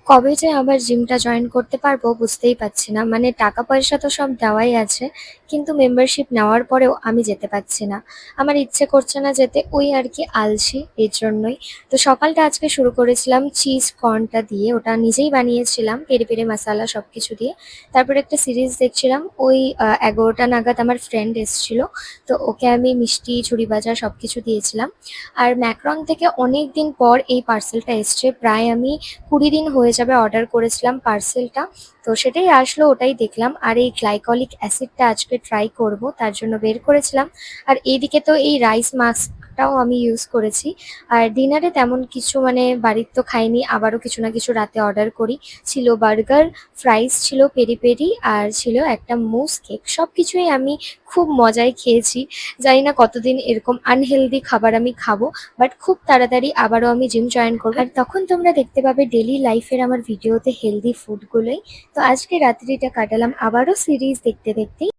কবে যে আবার জিমটা জয়েন করতে পারবো বুঝতেই পারছি না। মানে টাকা পয়সা তো সব দেওয়াই আছে, কিন্তু মেম্বারশিপ নেওয়ার পরেও আমি যেতে পারছি না। আমার ইচ্ছে করছে না যেতে, ওই আর কি আলসি, এর জন্যই। তো সকালটা আজকে শুরু করেছিলাম চিজ কর্নটা দিয়ে, ওটা নিজেই বানিয়েছিলাম পেরি পেরি মশালা সব কিছু দিয়ে। তারপর একটা সিরিজ দেখছিলাম, ওই 11টা নাগাদ আমার ফ্রেন্ড এসেছিল, তো ওকে আমি মিষ্টি ঝুড়ি ভাজা সব কিছু দিয়েছিলাম। আর ম্যাক্রন থেকে অনেক দিন পর এই পার্সেলটা এসছে, প্রায় আমি 20 দিন হয়ে যাবে অর্ডার করেছিলাম পার্সেলটা। তো সেটাই আসলো, ওটাই দেখলাম। আর এই গ্লাইকলিক অ্যাসিডটা আজকে ট্রাই করব, তার জন্য বের করেছিলাম। আর এইদিকে তো এই রাইস মাস্কটাও আমি ইউজ করেছি। আর ডিনারে তেমন কিছু মানে বাড়ির তো খাইনি, আবারও কিছু না কিছু রাতে অর্ডার করি। ছিল বার্গার, ফ্রাইস ছিল পেরি পেরি, আর ছিল একটা মুস কেক। সব কিছুই আমি খুব মজায় খেয়েছি। জানি না কতদিন এরকম আনহেলদি খাবার আমি খাবো, বাট খুব তাড়াতাড়ি আবারও আমি জিম জয়েন করবো, আর তখন তোমরা দেখতে পাবে ডেলি লাইফের আমার ভিডিওতে হেলদি ফুডগুলোই। তো আজকে রাত্রিটা কাটালাম আবারও সিরিজ দেখতে দেখতেই।